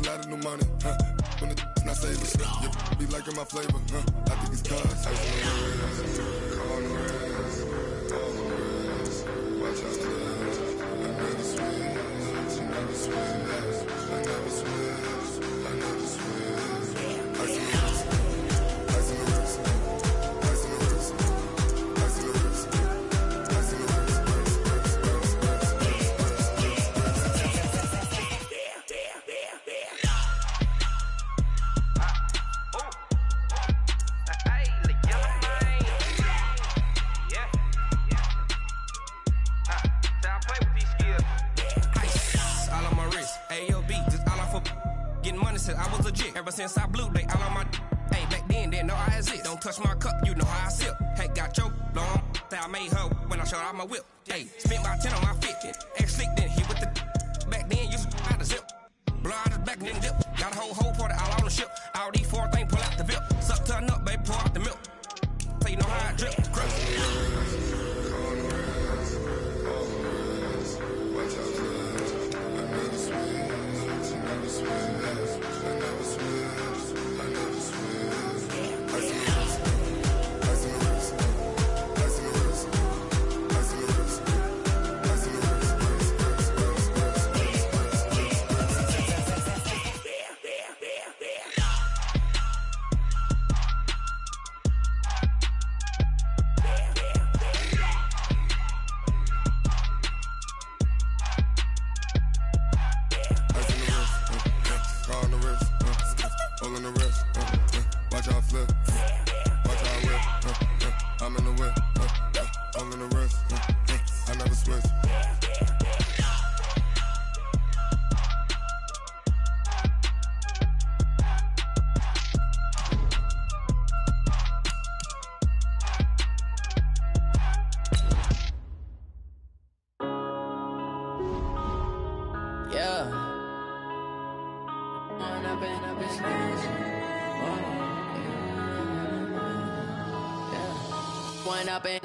lot of new money, when it's not savings, you be liking my flavor, I think it's cause. Ice on the wrist, on the wrist, on the wrist. Watch out, I never switch, I never switch, I never switch, I never switch. Ice on the wrist, ice on the wrist, ice on the wrist, ice on the wrist, ice on the wrist. I was legit. Ever since I blew, they all on my hey, back then, didn't know I exist. Don't touch my cup, you know how I sip. Hey, got your long, say I made her when I showed out my whip. Hey, spent my 10 on my 50. Ex-slick, then hit with the back then, used to out the zip. Blow out the back, then dip. Got a whole party all on the ship. All these four things, pull out the VIP. Suck, turn up, baby, pour out the milk. So you know how I drip. Crush.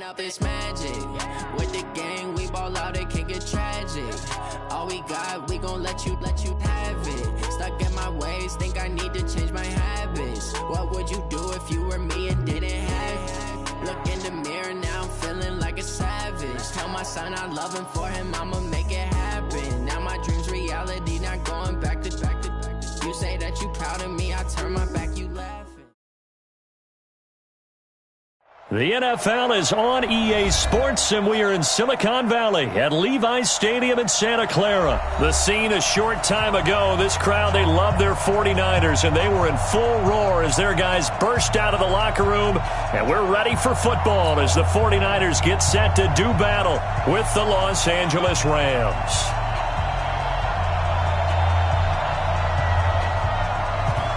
Up this magic with the gang, we ball out, it can get tragic. All we got, we gon' let you have it. Stuck in my ways, think I need to change my habits. What would you do if you were me and didn't have it? Look in the mirror now, I'm feeling like a savage. Tell my son I love him, for him I'ma make it happen. Now my dream's reality, not going back to. You say that you proud of me, I turn my back, you laughing. The NFL is on EA Sports, and we are in Silicon Valley at Levi's Stadium in Santa Clara. The scene a short time ago, this crowd, they love their 49ers, and they were in full roar as their guys burst out of the locker room. And we're ready for football as the 49ers get set to do battle with the Los Angeles Rams.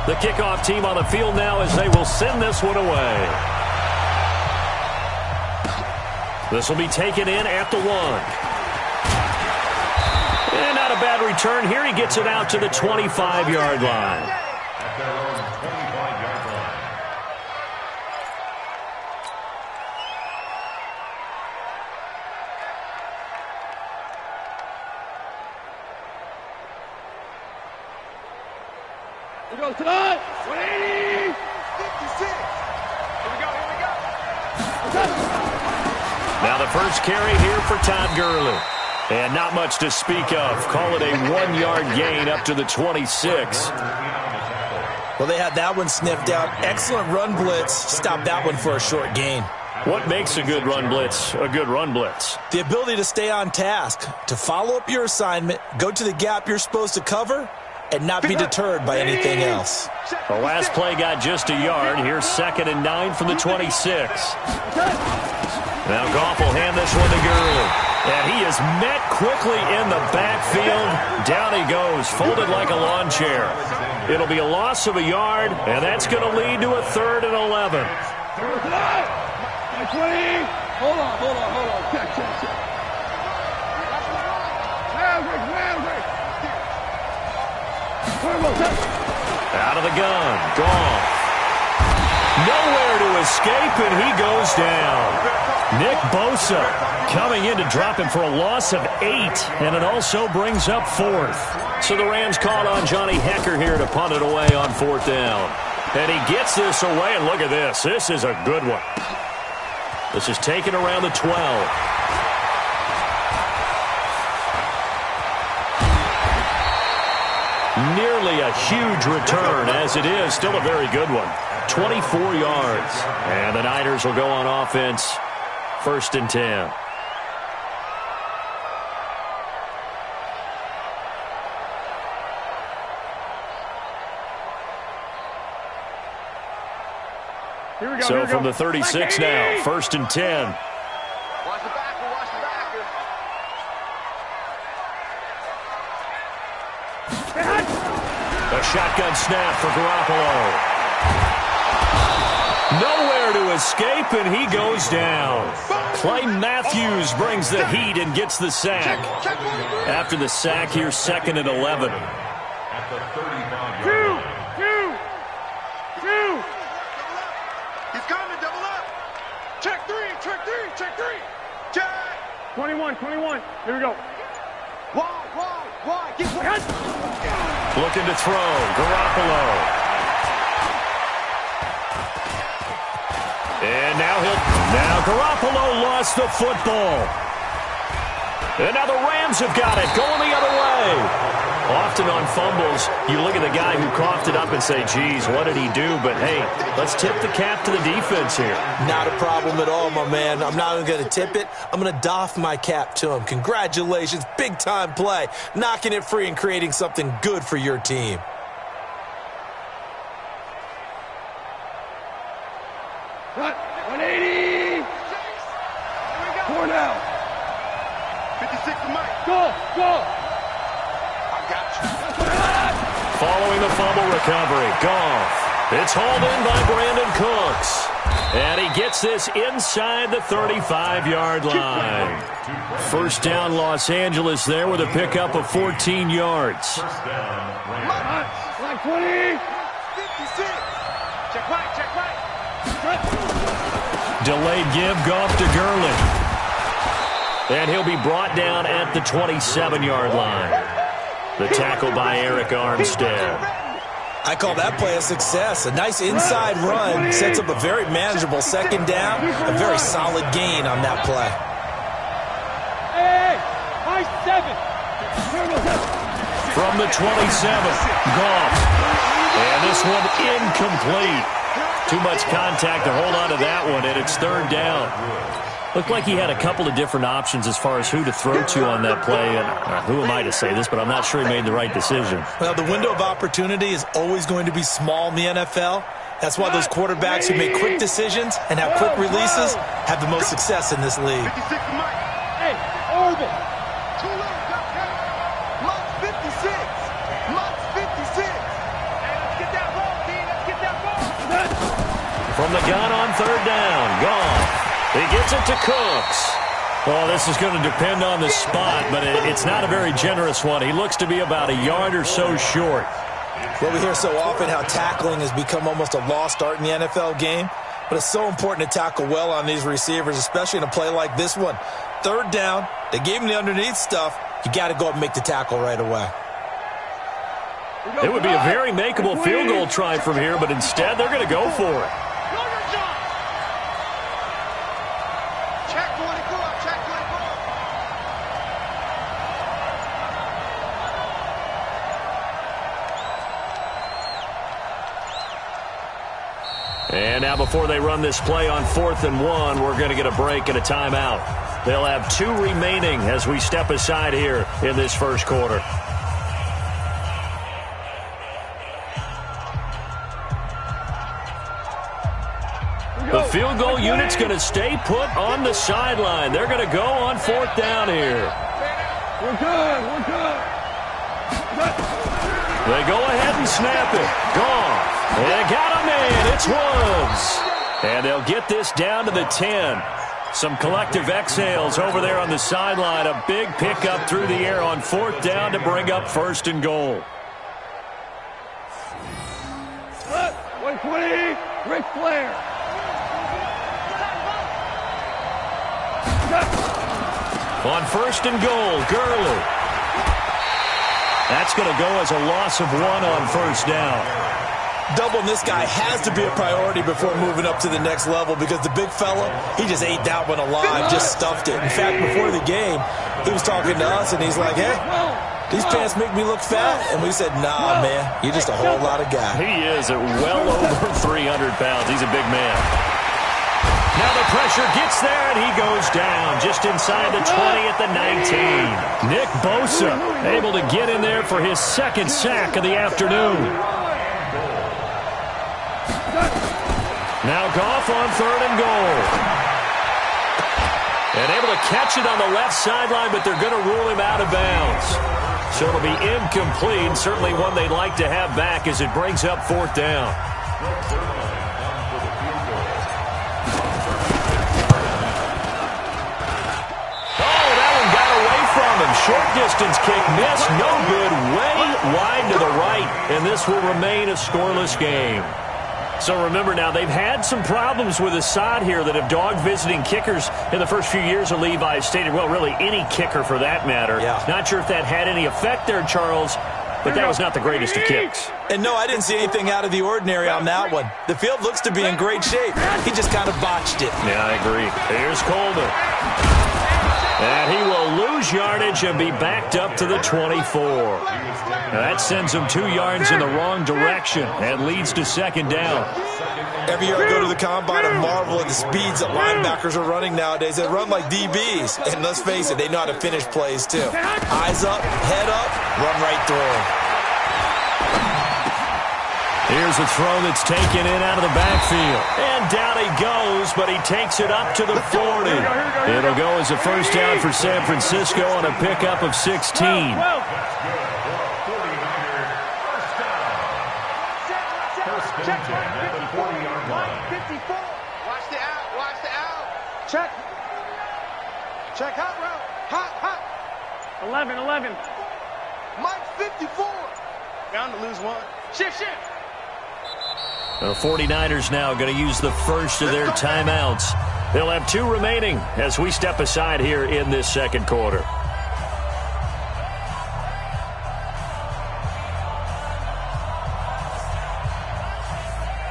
The kickoff team on the field now as they will send this one away. This will be taken in at the 1. And not a bad return here. He gets it out to the 25-yard line. Here goes tonight. 180. 56. Here we go. Now the first carry here for Todd Gurley. And not much to speak of. Call it a 1-yard gain up to the 26. Well, they had that one sniffed out. Excellent run blitz. Stopped that one for a short gain. What makes a good run blitz a good run blitz? The ability to stay on task, to follow up your assignment, go to the gap you're supposed to cover, and not be deterred by anything else. The last play got just a yard. Here's 2nd and 9 from the 26. Now Goff will hand this one to Gurley. And he is met quickly in the backfield. Down he goes, folded like a lawn chair. It'll be a loss of a yard, and that's going to lead to a 3rd and 11. 20. Hold on. Check. Out of the gun, Goff. Nowhere to escape, and he goes down. Nick Bosa coming in to drop him for a loss of 8, and it also brings up 4th. So the Rams called on Johnny Hecker here to punt it away on 4th down. And he gets this away, and look at this. This is a good one. This is taken around the 12. Nearly a huge return, as it is. Still a very good one. 24 yards. And the Niners will go on offense. 1st and 10. Here we go, So from the 36 now, 1st and 10. Watch the backer, watch the backer. A shotgun snap for Garoppolo. Nowhere to escape, and he goes down. Clay Matthews brings the heat and gets the sack. After the sack, here's 2nd and 11. Two. He's coming, double up. Check three. Check. 21. Here we go. Wide. Get one. Looking to throw, Garoppolo. And now Garoppolo lost the football. And now the Rams have got it, going the other way. Often on fumbles, you look at the guy who coughed it up and say, geez, what did he do? But, hey, let's tip the cap to the defense here. Not a problem at all, my man. I'm not even going to tip it. I'm going to doff my cap to him. Congratulations, big-time play. Knocking it free and creating something good for your team. Cut. 180. 4 now. 56 to Mike. Go. Following the fumble recovery, Goff. It's hauled in by Brandon Cooks. And he gets this inside the 35-yard line. 1st down, Los Angeles there with a pickup of 14 yards. Line 20. 56. Check right. Delayed give, Goff to Gurley. And he'll be brought down at the 27-yard line. The tackle by Eric Armstead. I call that play a success. A nice inside run sets up a very manageable 2nd down. A very solid gain on that play. Hey, high 7. From the 27, Goff. And this one incomplete. Too much contact to hold on to that one, and it's 3rd down. Looked like he had a couple of different options as far as who to throw to on that play. And who am I to say this, but I'm not sure he made the right decision. Well, the window of opportunity is always going to be small in the NFL. That's why those quarterbacks who make quick decisions and have quick releases have the most success in this league. 56 to Mike. Hey, orbit. Too low, Mike's 56. Mike's 56. Hey, let's get that ball, team. Let's get that ball. From the gun on 3rd down, Goff. He gets it to Cooks. Well, this is going to depend on the spot, but it's not a very generous one. He looks to be about a yard or so short. Well, we hear so often how tackling has become almost a lost art in the NFL game, but it's so important to tackle well on these receivers, especially in a play like this one. 3rd down, they gave him the underneath stuff. You got to go up and make the tackle right away. It would be a very makeable field goal try from here, but instead they're going to go for it. And now before they run this play on 4th and 1, we're going to get a break and a timeout. They'll have 2 remaining as we step aside here in this 1st quarter. The field goal unit's going to stay put on the sideline. They're going to go on 4th down here. We're good. They go ahead and snap it. Gone. They got a man. It's Woods. And they'll get this down to the 10. Some collective exhales over there on the sideline. A big pickup through the air on 4th down to bring up 1st and goal. 120. Ric Flair. On 1st and goal, Gurley. That's going to go as a loss of 1 on 1st down. Doubling this guy has to be a priority before moving up to the next level because the big fella, he just ate that one alive, just stuffed it. In fact, before the game, he was talking to us, and he's like, hey, these pants make me look fat. And we said, nah, man, you're just a whole lot of guy. He is at well over 300 pounds. He's a big man. Now the pressure gets there, and he goes down just inside the 20 at the 19. Nick Bosa able to get in there for his 2nd sack of the afternoon. Now Goff on 3rd and goal. And able to catch it on the left sideline, but they're going to rule him out of bounds. So it'll be incomplete, certainly one they'd like to have back as it brings up 4th down. Oh, that one got away from him. Short distance kick, missed, no good, way wide to the right, and this will remain a scoreless game. So remember now, they've had some problems with Assad here that have dogged visiting kickers in the first few years of Levi Stadium. Well, really any kicker for that matter. Yeah. Not sure if that had any effect there, Charles, but that was not the greatest of kicks. And no, I didn't see anything out of the ordinary on that one. The field looks to be in great shape. He just kind of botched it. Yeah, I agree. Here's Coleman. And he will lose yardage and be backed up to the 24. Now that sends him 2 yards in the wrong direction and leads to 2nd down. Every year I go to the combine, I marvel at the speeds that linebackers are running nowadays. They run like DBs. And let's face it, they know how to finish plays too. Eyes up, head up, run right through them. Here's a throw that's taken in out of the backfield. And down he goes, but he takes it up to the 40. It'll go as a 1st down for San Francisco on a pickup of 16. Check 54. Watch the out. Watch the out. Check. Check hot route. Hot. 11. Mike 54. Bound to lose 1. Shift. The 49ers now going to use the first of their timeouts. They'll have 2 remaining as we step aside here in this 2nd quarter.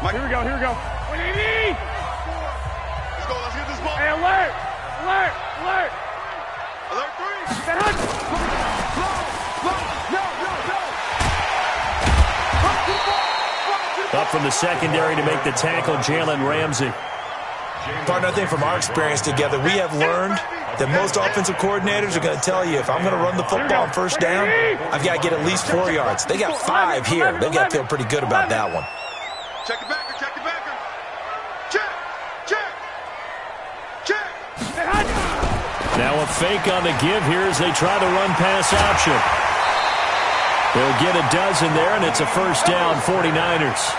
Mike. Here we go. 180. Let's get this ball. Hey, alert. Alert 3. That hunt. No. Up from the secondary to make the tackle, Jalen Ramsey. Partner, I think from our experience together, we have learned that most offensive coordinators are going to tell you, if I'm going to run the football on 1st down, I've got to get at least 4 yards. They got 5 here. They got to feel pretty good about that one. Check the backer. Check. Now a fake on the give here as they try the run-pass option. They'll get a dozen there, and it's a 1st down, 49ers.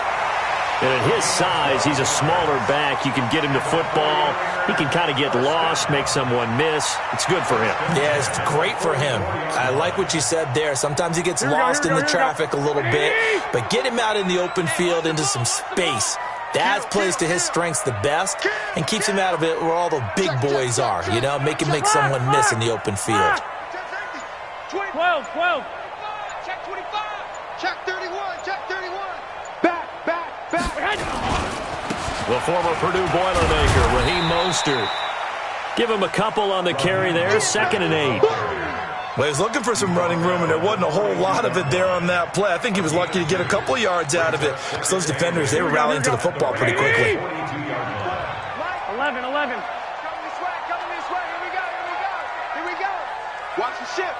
And at his size, he's a smaller back. You can get him to football. He can kind of get lost, make someone miss. It's good for him. Yeah, it's great for him. I like what you said there. Sometimes he gets lost in the traffic a little bit, but get him out in the open field into some space. That plays to his strengths the best and keeps him out of it where all the big boys are, you know, make someone miss in the open field. 12. Check 25. Check 31. Back. The former Purdue Boilermaker, Raheem Mostert. Give him a couple on the carry there, 2nd and 8. Well, he was looking for some running room, and there wasn't a whole lot of it there on that play. I think he was lucky to get a couple of yards out of it. Because those defenders, they were rallying to the football pretty quickly. 11. Coming this way. Here we go. Watch the ship.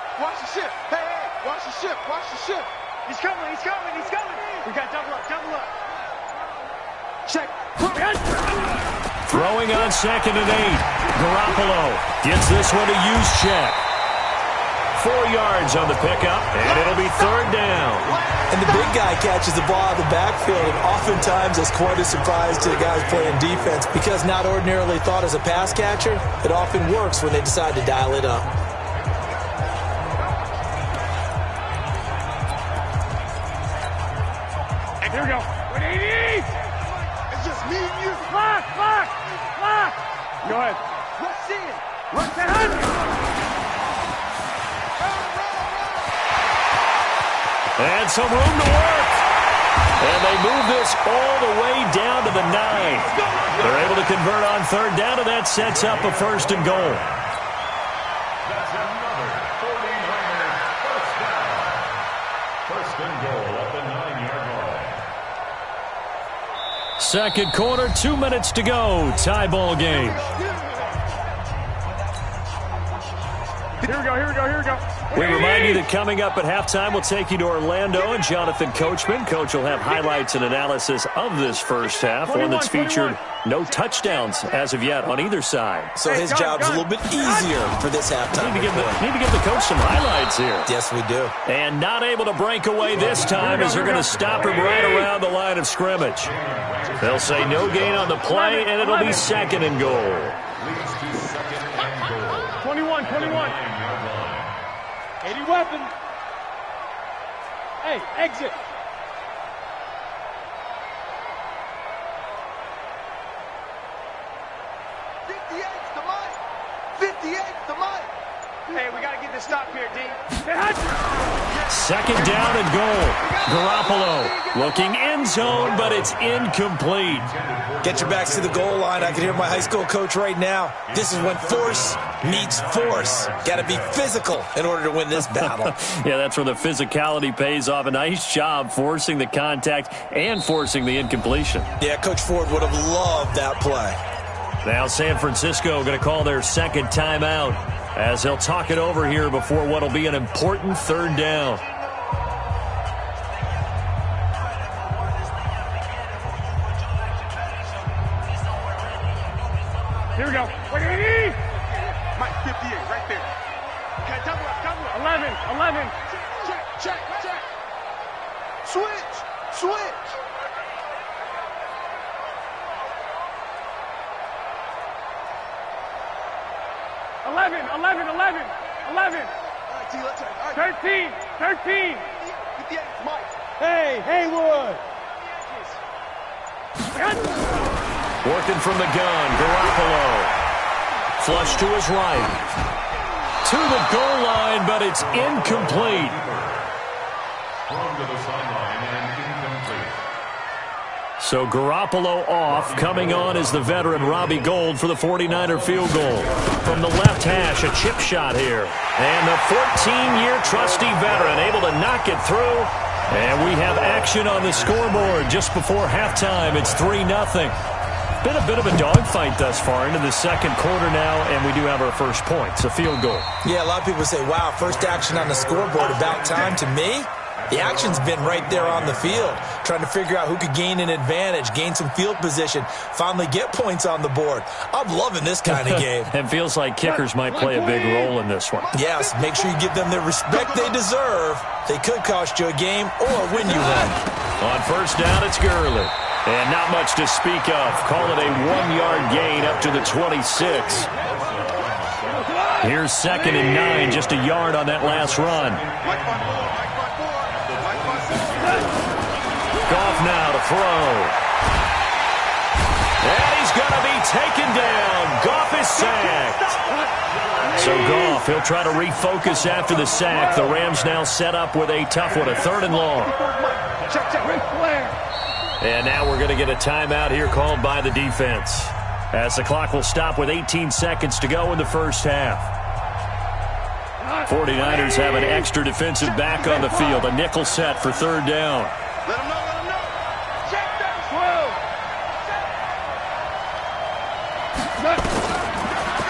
Hey, watch the ship. He's coming. We got double up. Check. Throwing on 2nd and 8. Garoppolo gets this one to Juszczyk. 4 yards on the pickup, and it'll be 3rd down. And the big guy catches the ball out of the backfield, and oftentimes it's quite a surprise to the guys playing defense because not ordinarily thought as a pass catcher, it often works when they decide to dial it up. Here we go. 180. It's just me and you. Lock. Go ahead. Let's see it. Let's And some room to work. And they move this all the way down to the 9. They're able to convert on third down, and that sets up a 1st and goal. That's another 49er first down. 1st and goal at the 9-yard line. Second quarter, 2 minutes to go. Tie ball game. Here we go, here we go, here we go. We remind you that coming up at halftime, we'll take you to Orlando and Jonathan Coachman. Coach will have highlights and analysis of this first half, one that's featured no touchdowns as of yet on either side. So his job's a little bit easier for this halftime. Need to give the coach some highlights here. Yes, we do. And not able to break away this time as they're going to stop him right around the line of scrimmage. They'll say no gain on the play, and it'll be 2nd and goal. 21. 80 weapon. Hey, exit. Hey, we got to get this stop here, D. 2nd down and goal. Garoppolo looking end zone, but it's incomplete. Get your backs to the goal line. I can hear my high school coach right now. This is when force meets force. Got to be physical in order to win this battle. Yeah, that's where the physicality pays off. A nice job forcing the contact and forcing the incompletion. Yeah, Coach Ford would have loved that play. Now San Francisco going to call their 2nd timeout as they'll talk it over here before what will be an important 3rd down. Here we go. Mike, 58, right there. Okay, double up. 11. Check. Switch. 11. 13. 58, Mike. Hey, Haywood. Working from the gun, Garoppolo. Flush to his right. To the goal line, but it's incomplete. Thrown to the sideline and incomplete. So Garoppolo off. Coming on is the veteran Robbie Gould for the 49er field goal. From the left hash, a chip shot here. And the 14-year trusty veteran able to knock it through. And we have action on the scoreboard just before halftime. It's 3-0. Been a bit of a dogfight thus far into the 2nd quarter now, and we do have our first point. It's a field goal. Yeah, a lot of people say, wow, first action on the scoreboard, about time. To me, the action's been right there on the field, trying to figure out who could gain an advantage, gain some field position, finally get points on the board. I'm loving this kind of game. And feels like kickers might play a big role in this one. Yes, make sure you give them the respect they deserve. They could cost you a game or win you one. On 1st down, it's Gurley. And not much to speak of. Call it a 1-yard gain up to the 26. Here's 2nd and 9, just a yard on that last run. Goff now to throw. And he's going to be taken down. Goff is sacked. So Goff, he'll try to refocus after the sack. The Rams now set up with a tough one, a 3rd and long. And now we're going to get a timeout here called by the defense, as the clock will stop with 18 seconds to go in the first half. 49ers have an extra defensive back on the field, a nickel set for 3rd down. Let him know. Check that.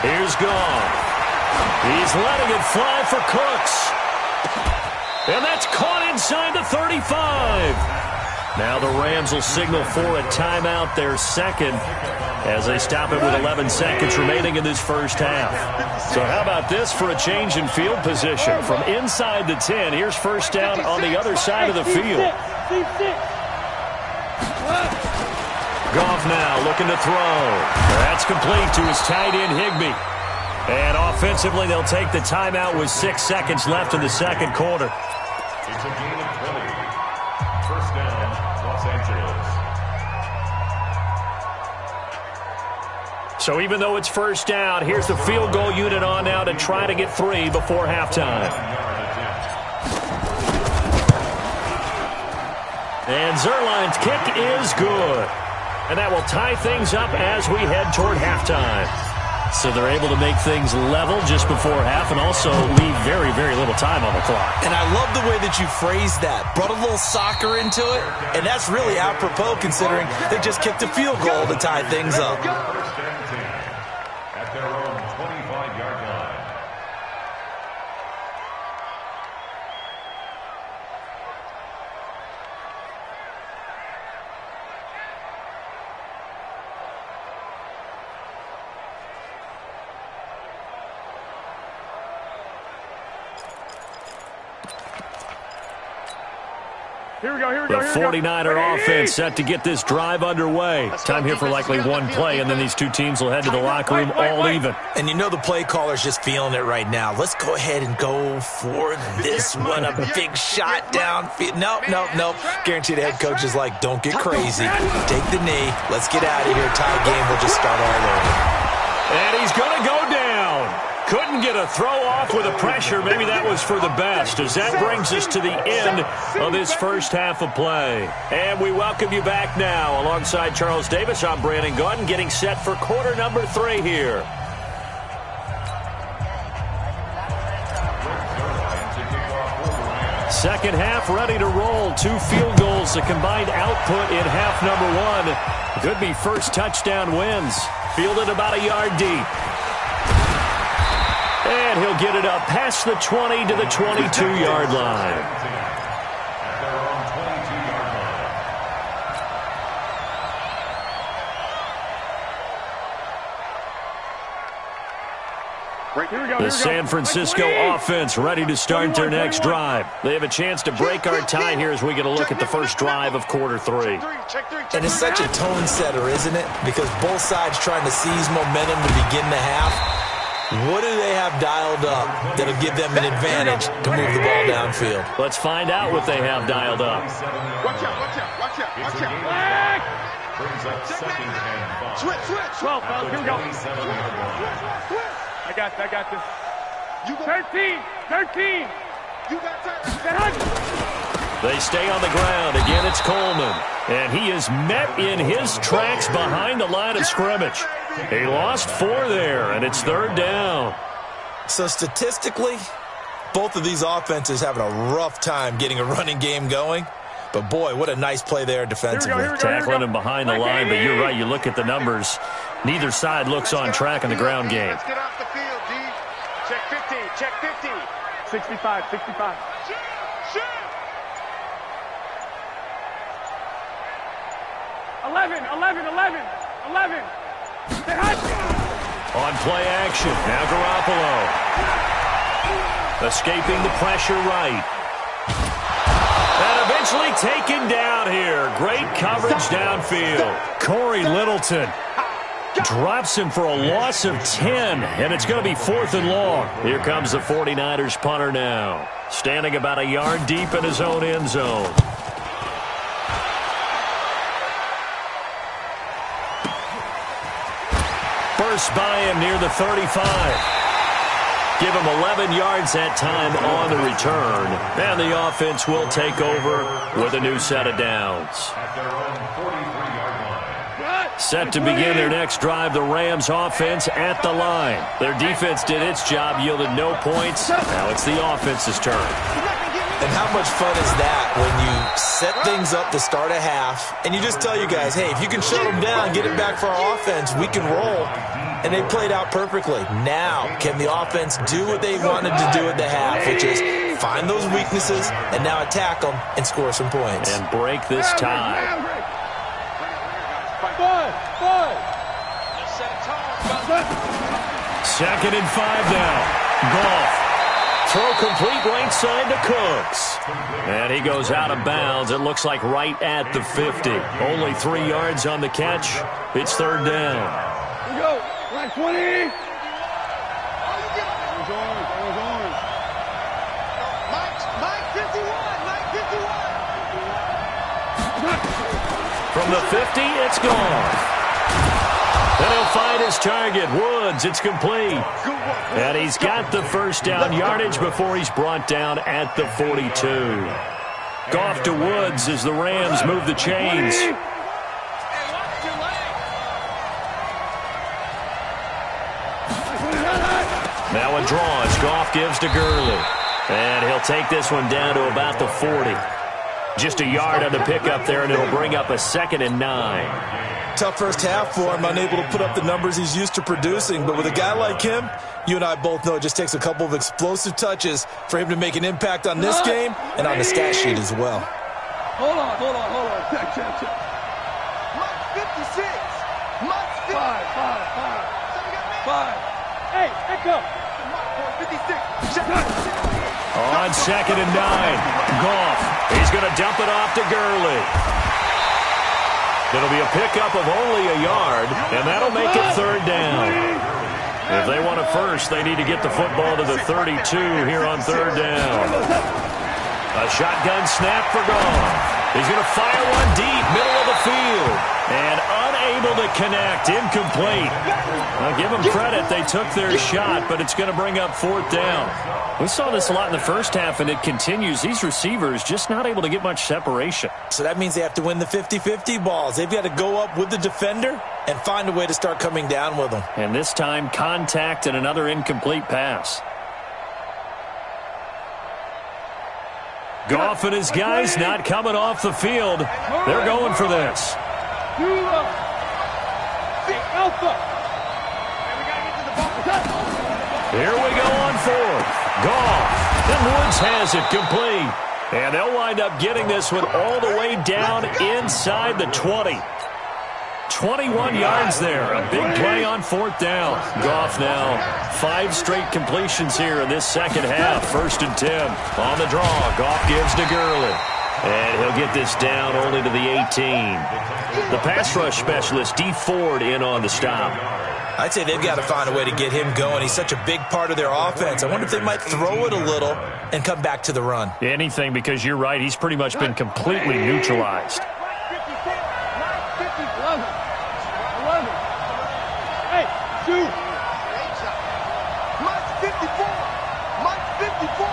Here's Goff. He's letting it fly for Cooks. And that's caught inside the 35. Now the Rams will signal for a timeout, their 2nd, as they stop it with 11 seconds remaining in this first half. So how about this for a change in field position? From inside the 10, here's 1st down on the other side of the field. Goff now looking to throw. That's complete to his tight end, Higbee. And offensively, they'll take the timeout with 6 seconds left in the 2nd quarter. It's a gain of 20. 1st down, Los Angeles. So even though it's first down, here's the field goal unit on now to try to get 3 before halftime. And Zerline's kick is good. And that will tie things up as we head toward halftime. So they're able to make things level just before half and also leave very, very little time on the clock. And I love the way that you phrased that. Brought a little soccer into it, and that's really apropos considering they just kicked a field goal to tie things up. First and 10 at their own 25-yard line. The 49er offense set to get this drive underway. Time here for likely one play, and then these two teams will head to the locker room all even. And you know the play caller's just feeling it right now. Let's go ahead and go for this one. A big shot downfield. Nope. Guarantee the head coach is like, don't get crazy. Take the knee. Let's get out of here. Tie game. We'll just start all over. And he's going to go down. Couldn't get a throw off with the pressure. Maybe that was for the best, as that brings us to the end of this first half of play. And we welcome you back now. Alongside Charles Davis, I'm Brandon Gunn, getting set for quarter number 3 here. Second half ready to roll. 2 field goals, the combined output in half number 1. Could be first touchdown wins. Fielded about a yard deep. And he'll get it up past the 20 to the 22-yard line. At their own 22-yard line. The San Francisco offense ready to start their next drive. They have a chance to break our tie here as we get a look at the first drive of quarter 3. And it's such a tone setter, isn't it? Because both sides trying to seize momentum to begin the half. What do they have dialed up that'll give them an advantage to move the ball downfield? Let's find out what they have dialed up. Watch out. Brings up second and 5. Switch. 12, fellas. Here we go. I got this. 13. You got that. They stay on the ground. Again, it's Coleman. And he is met in his tracks behind the line of scrimmage. He lost 4 there, and it's third down. So statistically, both of these offenses having a rough time getting a running game going. But, boy, what a nice play there defensively. Tackling him behind the line, but you're right. You look at the numbers. Neither side looks on track in the ground game. Let's get off the field, D. Check 50. 65. Shoot. 11. On play action, now Garoppolo. Escaping the pressure right. And eventually taken down here. Great coverage downfield. Corey Littleton drops him for a loss of 10, and it's going to be 4th and long. Here comes the 49ers punter now. Standing about a yard deep in his own end zone. Burst by him near the 35. Give him 11 yards that time on the return. And the offense will take over with a new set of downs. At their own 43-yard line. Set to begin their next drive, the Rams offense at the line. Their defense did its job, yielded no points. Now it's the offense's turn. And how much fun is that when you set things up to start a half, and you just tell you guys, hey, if you can shut them down, get it back for our offense, we can roll. And they played out perfectly. Now, can the offense do what they wanted to do at the half, which is find those weaknesses and now attack them and score some points. And break this tie. Second and 5 now. Goff. Throw complete right side to Cooks. And he goes out of bounds. It looks like right at the 50. Only 3 yards on the catch. It's third down. Here we go. Right 20. Mike 51. From the 50, it's gone. And he'll find his target, Woods. It's complete. And he's got the first down yardage before he's brought down at the 42. Goff to Woods as the Rams move the chains. Now a draw as Goff gives to Gurley. And he'll take this one down to about the 40. Just a yard on the pickup there, and it'll bring up a 2nd and 9. Tough first half for him, unable to put up the numbers he's used to producing. But with a guy like him, you and I both know it just takes a couple of explosive touches for him to make an impact on this game and on the stat sheet as well. Hold on. Check. Mike 56. Mike 5. Hey, echo. Mike 56. On 2nd and 9, Goff. He's going to dump it off to Gurley. It'll be a pickup of only a yard, and that'll make it 3rd down. If they want a first, they need to get the football to the 32 here on 3rd down. A shotgun snap for Goff. He's going to fire one deep, middle of the field, and unable to connect, incomplete. Now, give them credit. They took their shot, but it's going to bring up 4th down. We saw this a lot in the first half, and it continues. These receivers just not able to get much separation. So that means they have to win the 50-50 balls. They've got to go up with the defender and find a way to start coming down with them. And this time, contact and another incomplete pass. Goff and his guys not coming off the field. They're going for this. Here we go on 4th. Goff. And Woods has it complete. And they'll wind up getting this one all the way down inside the 20. 21 yards there. A big play on 4th down. Goff now 5 straight completions here in this second half. 1st and 10. On the draw, Goff gives to Gurley. And he'll get this down only to the 18. The pass rush specialist, D. Ford, in on the stop. I'd say they've got to find a way to get him going. He's such a big part of their offense. I wonder if they might throw it a little and come back to the run. Anything, because you're right. He's pretty much been completely neutralized. Hey, shoot. Mike 54. Mike 54.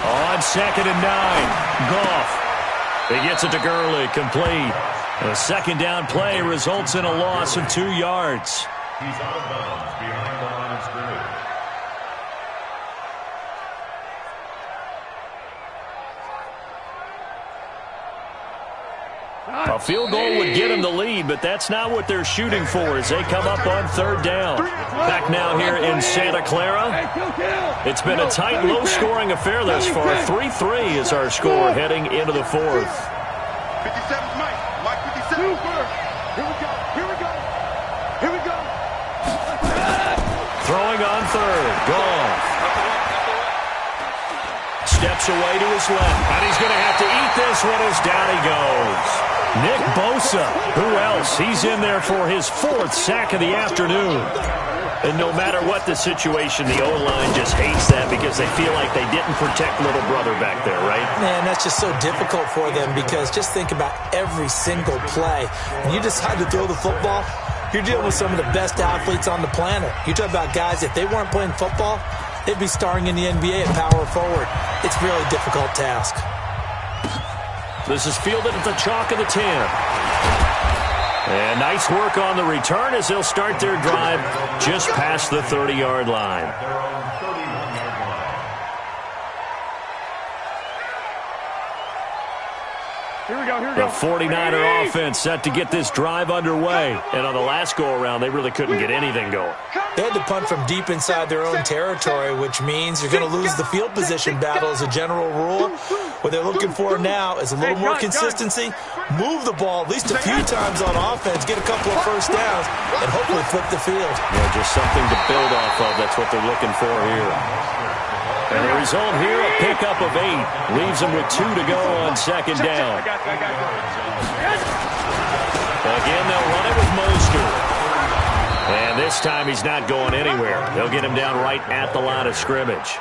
On 2nd and 9, Goff. He gets it to Gurley, complete. A 2nd down play results in a loss of 2 yards. He's out of bounds behind the line of scrimmage. A field goal would get him the lead, but that's not what they're shooting for as they come up on 3rd down. Back now here in Santa Clara. It's been a tight, low-scoring affair thus far. 3-3 is our score heading into the 4th. 57's Mike. Mike 57. Here we go. Throwing on 3rd. Goff. Steps away to his left. And he's going to have to eat this one as down he goes. Nick Bosa. Who else? He's in there for his 4th sack of the afternoon. And no matter what the situation, the O-line just hates that because they feel like they didn't protect little brother back there, right? Man, that's just so difficult for them because just think about every single play. When you decide to throw the football, you're dealing with some of the best athletes on the planet. You talk about guys, if they weren't playing football, they'd be starring in the NBA at power forward. It's a really difficult task. This is fielded at the chalk of the 10. And nice work on the return as they'll start their drive just past the 30-yard line. Here we go. The 49er offense set to get this drive underway. And on the last go-around, they really couldn't get anything going. They had to punt from deep inside their own territory, which means you're going to lose the field position battle as a general rule. What they're looking for now is a little more consistency, move the ball at least a few times on offense, get a couple of first downs, and hopefully flip the field. Yeah, just something to build off of. That's what they're looking for here. And the result here, a pickup of 8. Leaves them with 2 to go on 2nd down. Again, they'll run it with Mostert. And this time he's not going anywhere. They'll get him down right at the line of scrimmage.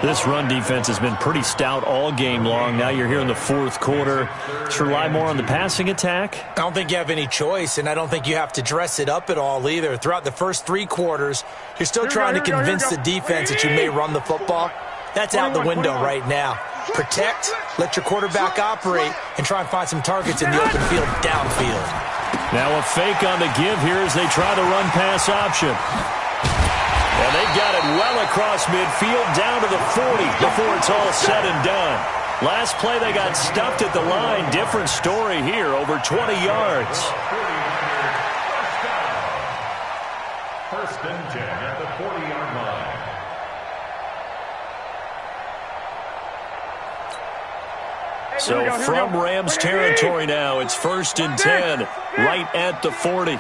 This run defense has been pretty stout all game long. Now you're here in the fourth quarter. Should rely more on the passing attack? I don't think you have any choice, and I don't think you have to dress it up at all either. Throughout the first 3 quarters, you're still trying to convince the defense that you may run the football. That's out the window right now. Protect, let your quarterback operate, and try and find some targets in the open field downfield. Now a fake on the give here as they try the run-pass option. And they've got it well across midfield, down to the 40 before it's all said and done. Last play, they got stuffed at the line. Different story here, over 20 yards. First and 10 at the 40-yard line. So from Rams territory now, it's first and 10, right at the 40.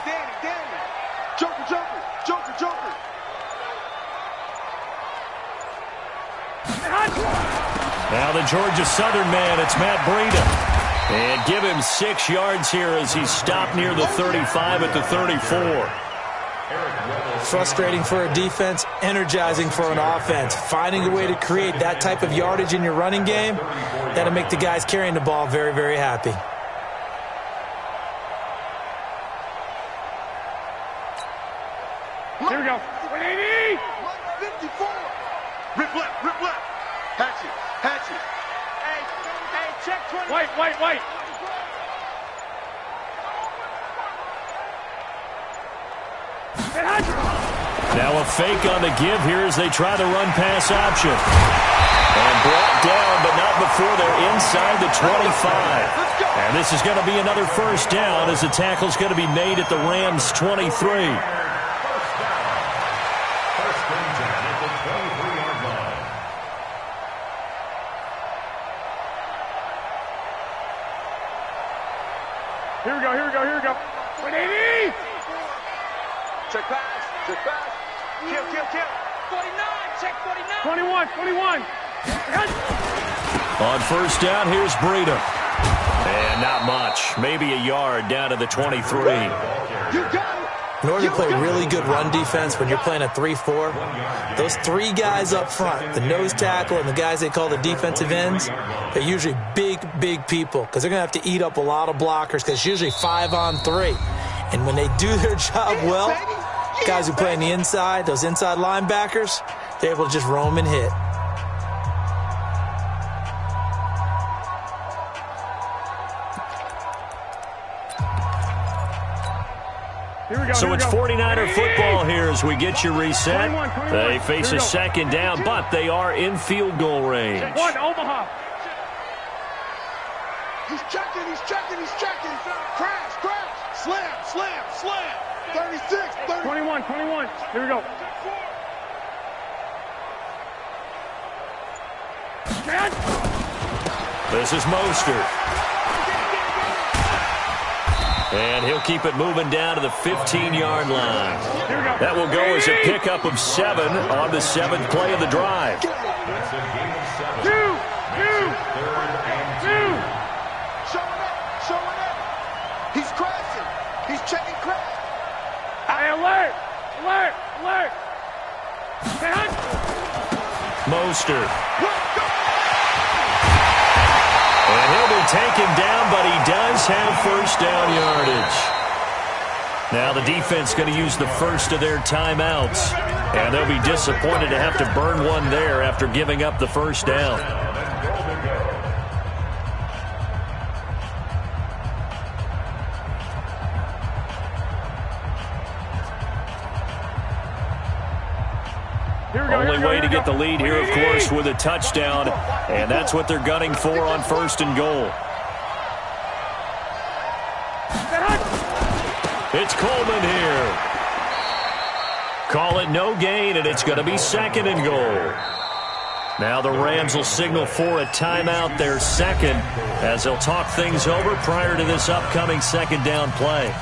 Now the Georgia Southern man, it's Matt Breida. And give him 6 yards here as he's stopped near the 35 at the 34. Frustrating for a defense, energizing for an offense. Finding a way to create that type of yardage in your running game, that'll make the guys carrying the ball very, very happy. Here we go. 180. 54. Rip left, rip left. Hatchet, hatchet. Hey, check 20. White. Now a fake on the give here as they try the run-pass option. And brought down, but not before they're inside the 25. And this is going to be another first down as the tackle's going to be made at the Rams' 23. First and 10 at the 23-yard line. Here we go. 180. Check pass. Kill. 49. Check 49. 21. On first down, here's Breida. And not much. Maybe a yard down to the 23. You got it. In order to play really good run defense when you're playing a 3-4, those 3 guys up front, the nose tackle and the guys they call the defensive ends, they're usually big people because they're going to have to eat up a lot of blockers because it's usually 5-on-3. And when they do their job well, guys who play on the inside, those inside linebackers, they're able to just roam and hit. So it's 49er football here as we get you reset. They face a second down, but they are in field goal range. One, Omaha. He's checking. Crash. Slam. 36, 21. Here we go. This is Mostert. And he'll keep it moving down to the 15-yard line. That will go as a pickup of 7 on the 7th play of the drive. That's a gain of 7. Two. Showing up. He's crashing. He's checking crash. Alert. Mostert. And he'll be taken down, but he does have first down yardage. Now the defense going to use the first of their timeouts. And they'll be disappointed to have to burn one there after giving up the first down. Only way to get the lead here, of course, with a touchdown. And that's what they're gunning for on first and goal. It's Coleman here. Call it no gain, and it's going to be second and goal. Now the Rams will signal for a timeout, their second, as they'll talk things over prior to this upcoming second down play.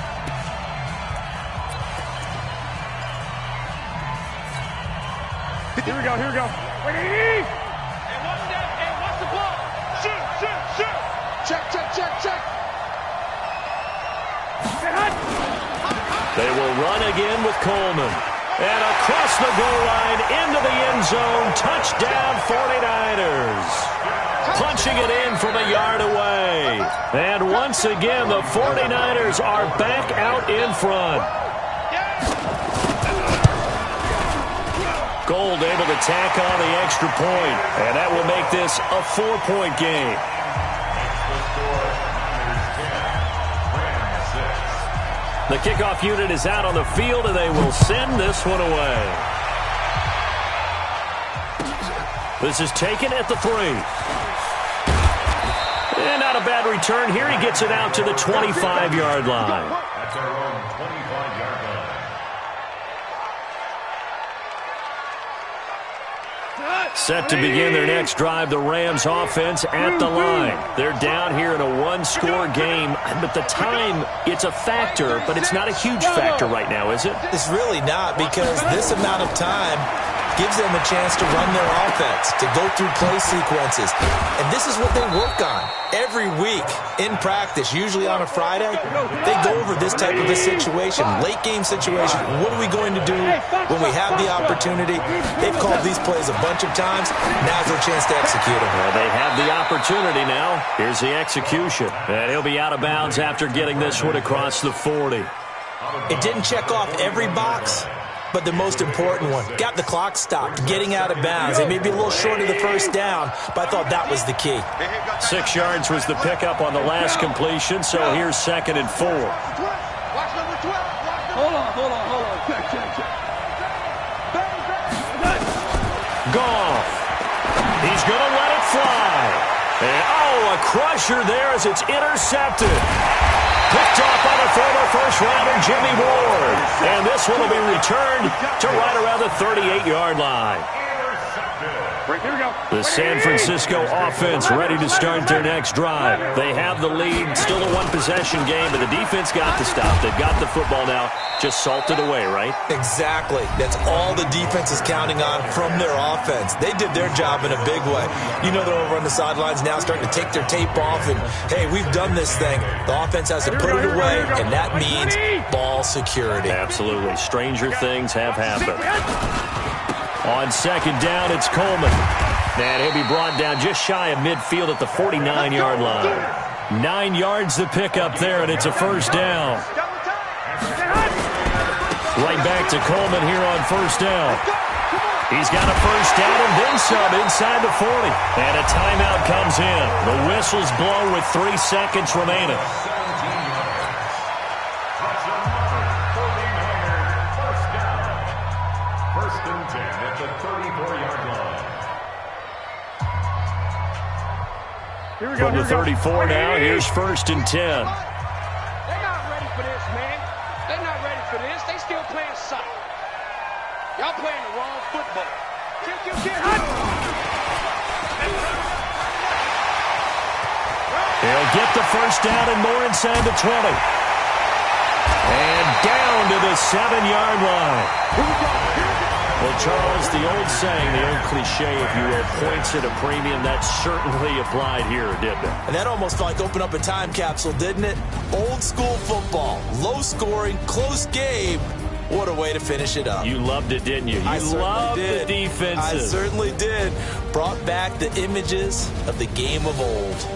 Here we go. 180. And what's the ball? Shoot. Check. They will run again with Coleman. And across the goal line, into the end zone, touchdown 49ers. Punching it in from a yard away. And once again, the 49ers are back out in front. Gold able to tack on the extra point, and that will make this a 4-point game. The kickoff unit is out on the field, and they will send this one away. This is taken at the 3. And not a bad return here. He gets it out to the 25-yard line. That's our own 25-yard line. Set to begin their next drive, the Rams offense at the line. They're down here in a one-score game, but the time, it's a factor, but it's not a huge factor right now, is it? It's really not, because this amount of time gives them a chance to run their offense, to go through play sequences. And this is what they work on every week in practice, usually on a Friday. They go over this type of a situation, late game situation. What are we going to do when we have the opportunity? They've called these plays a bunch of times. Now's their chance to execute them. Well, they have the opportunity now. Here's the execution. And he'll be out of bounds after getting this one across the 40. It didn't check off every box, but the most important one, got the clock stopped, getting out of bounds. They may be a little short of the first down, but I thought that was the key. 6 yards was the pickup on the last completion, so here's 2nd and 4. Watch number 12. Hold on. Check. Goff. He's going to let it fly. And, a crusher there as it's intercepted. Picked off by the former first-rounder Jimmy Ward. And this one will be returned to right around the 38-yard line. Here we go. The San Francisco offense ready to start their next drive. They have the lead, still a one-possession game, but the defense got the stop. They've got the football now, just salted away, right? Exactly. That's all the defense is counting on from their offense. They did their job in a big way. You know they're over on the sidelines now starting to take their tape off, and, hey, we've done this thing. The offense has to put it away, and that means ball security. Absolutely. Stranger things have happened. On 2nd down, it's Coleman. And he'll be brought down just shy of midfield at the 49-yard line. 9 yards to pick up there, and it's a first down. Right back to Coleman here on first down. He's got a first down and then some inside the 40. And a timeout comes in. The whistle's blown with 3 seconds remaining. From the 34 now, here's 1st and 10. They're not ready for this, man. They're not ready for this. They still playing soccer. Y'all playing the wrong football. They'll get the first down and more inside the 20. And down to the 7-yard line. Well, Charles, the old saying, the old cliche, if you will, points at a premium, that certainly applied here, didn't it? And that almost like opened up a time capsule, didn't it? Old school football, low scoring, close game. What a way to finish it up. You loved it, didn't you? You loved the defenses. I certainly did. Brought back the images of the game of old.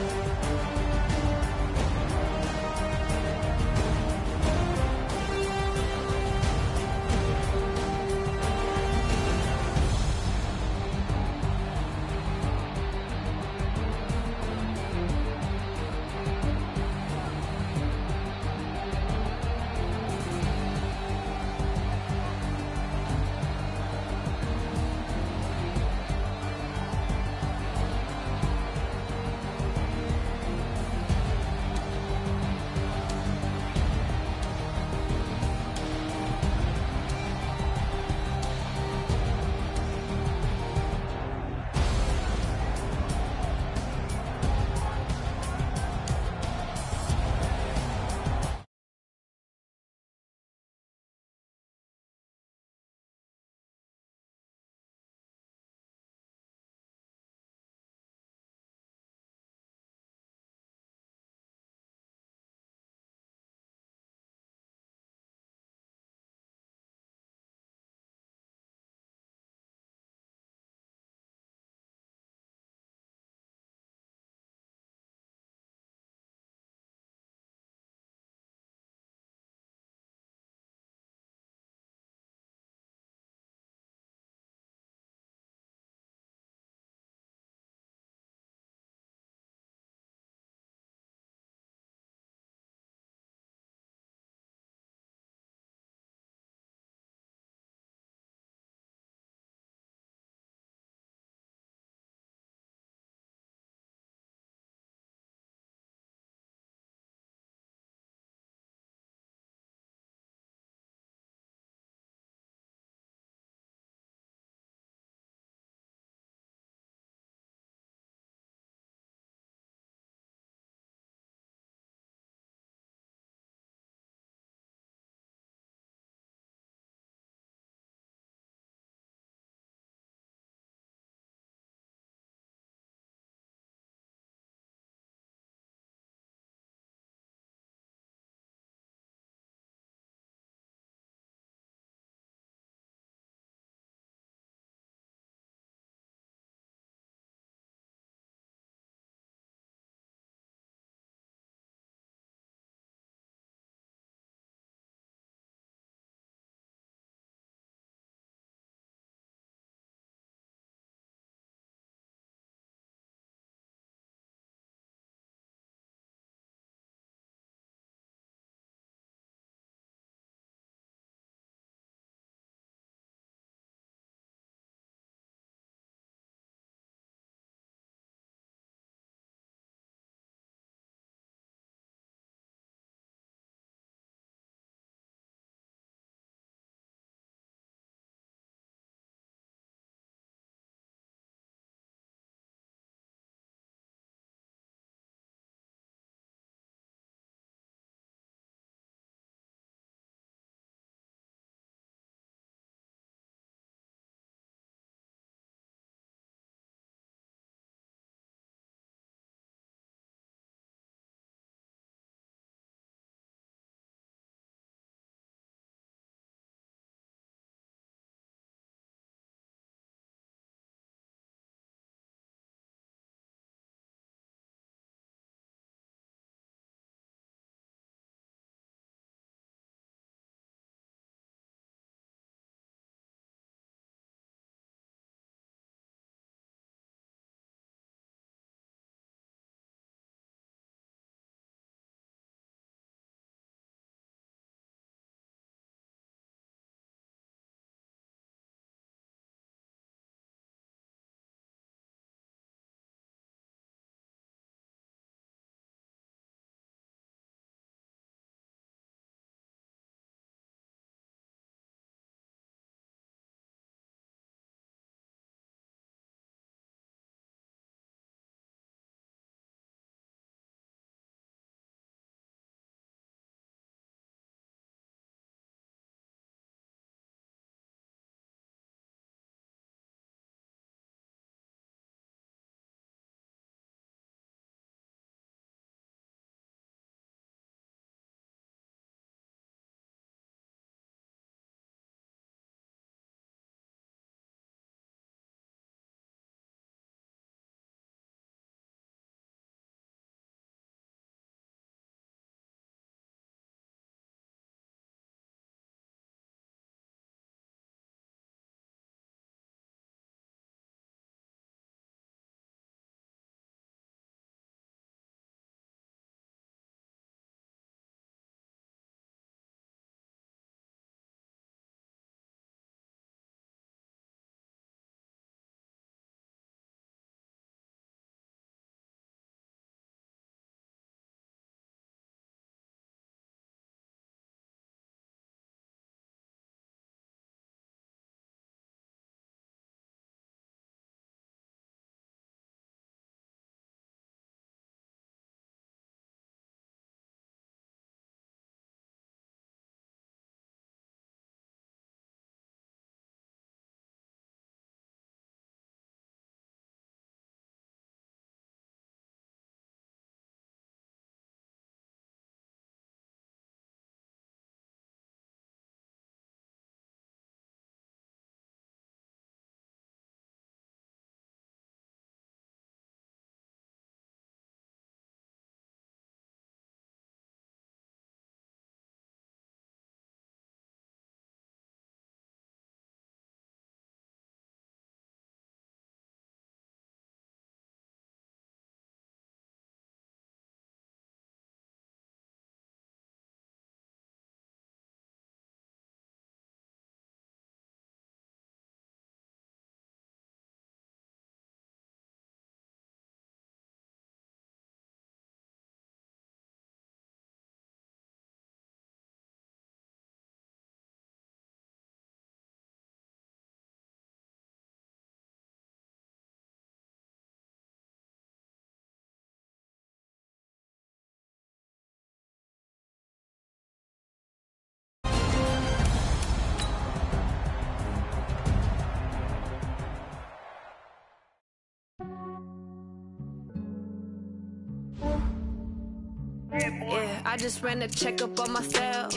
Yeah, I just ran a checkup on myself.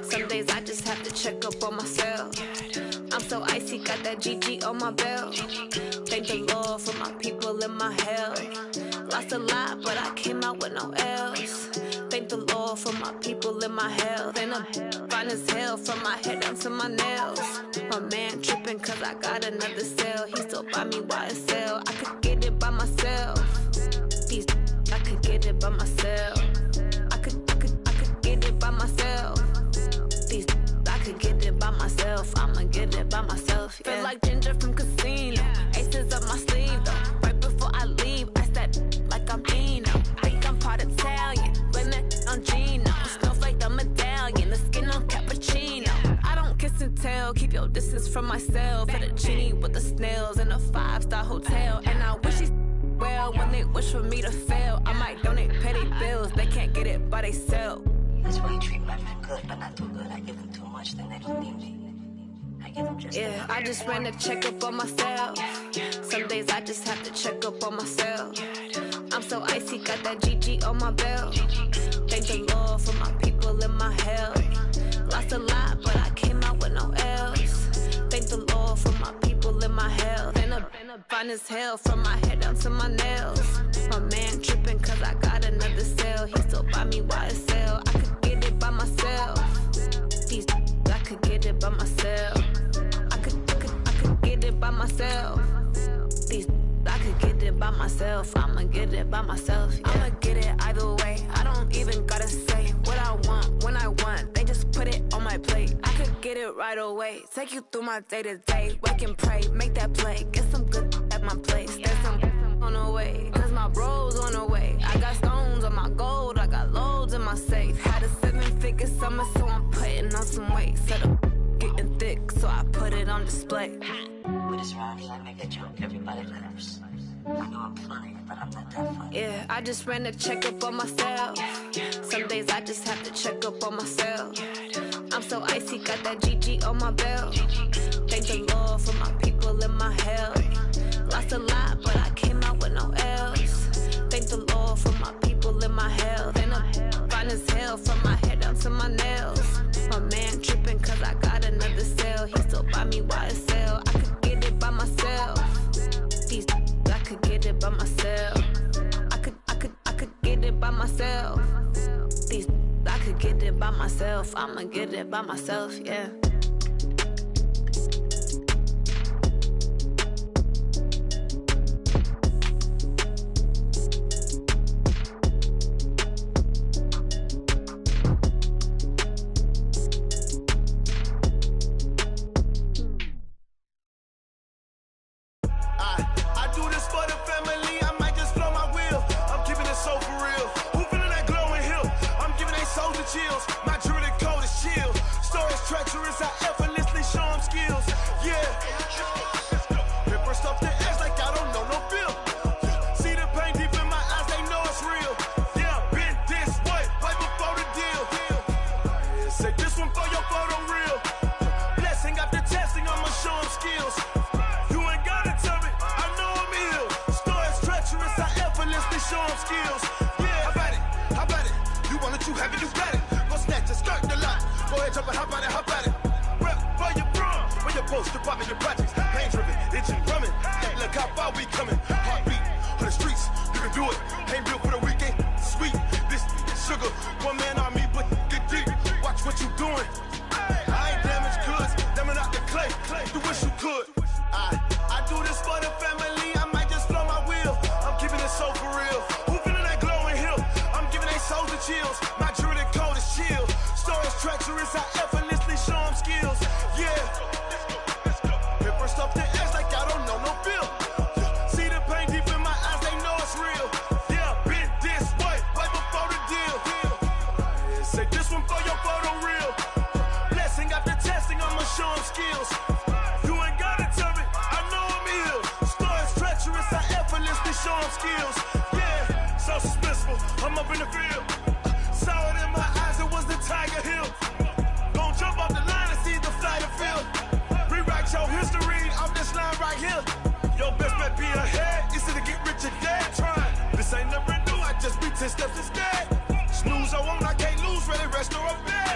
Some days I just have to check up on myself. I'm so icy, got that GG on my belt. Thank the Lord for my people in my health. Lost a lot, but I came out with no L's. Thank the Lord for my people in my health. And I'm fine as hell from my head down to my nails. My man tripping cause I got another cell. He still buy me YSL. I could get it by myself. These I could get it by myself. I could get it by myself. These I could get it by myself. I'ma get it by myself. Yeah. Feel like Ginger from Casino. Aces up my sleeve though. Right before I leave, I step like I'm Dino. Think I'm part Italian, blame that on Gino. Smells like the medallion, the skin on cappuccino. I don't kiss and tell, keep your distance from myself. Fettuccine with the snails in a 5-star hotel. And I wish he's well when they wish for me to fail. I might donate petty bills, they can't get it by themselves. That's why you treat my friend good, but not too good. I give them too much, then they don't need me. I give them just yeah, I just ran a checkup on myself. Some days I just have to check up on myself. I'm so icy, got that GG on my belt. Thank the Lord for my people in my health. Lost a lot, but I came out with no L's. Thank the Lord for my people in my health. And I'm fine as hell from my head down to my nails. My man tripping cause I got another cell. He still buy me YSL. I could get it by myself. These I could get it by myself. I could get it by myself. These I could get it by myself. I'ma get it by myself. Yeah. I'ma get it either way. I don't even gotta say what I want when I want. They just put it on my plate. I could get it right away. Take you through my day to day. Wake and pray, make that play. Get some good at my place. There's some on the way, cause my bros on the way. I got stones on my gold. I got loads in my safe. Had a 7-figure summer, so I'm putting on some weight. Set up getting thick, so I put it on display. With this round here, I make a joke. Everybody laughs. I know I'm funny, but I'm not that funny. Yeah, I just ran a checkup on myself. Some days I just have to check up on myself. I'm so icy, got that GG on my belt. Thank the Lord for my people in my health. Lost a lot, but I came out with no L's. Thank the Lord for my people in my health. And I'm fine as hell from my head down to my nails. My man tripping cause I got another cell. He still buy me YSL. I could get it by myself. These I could get it by myself. I could get it by myself. These I could get it by myself. I'ma get it by myself, yeah. Chills. My jewelry code is chill. Stories treacherous, I effortlessly show them skills. Yeah. Paper stuff the edge like I don't know no feel. See the pain deep in my eyes, they know it's real. Yeah, been this way, right before the deal. Say this one for your photo real. Blessing after testing, I'ma show them skills. You ain't gotta tell me, I know I'm ill. Stories treacherous, I effortlessly show them skills. Yeah, how about it? You want it, you have it, you got it. Go snatch it, start the lot. Go ahead, jump it, hop on it, hop on it. Rep for your bro, for your post, your pop, and your projects. Pain driven, itching, drumming. Hey, look how far we coming. Heartbeat on the streets, you can do it. Ain't built for the weekend, sweet. This sugar, one man on me, but get deep. Watch what you doing. I ain't damaged goods, damn out the clay. You wish you could. I do this for the family. I might just blow my wheel. I'm keeping it so for real. Who feeling that glowing hill? I'm giving they souls the chills. My jewelry code is chill. Stories treacherous, I effortlessly show them skills. Yeah. Paper stuff the edge like I don't know no feel. See the pain deep in my eyes, they know it's real. Yeah, 10 steps instead. Snooze, I won't, I can't lose, ready, rest or a bed.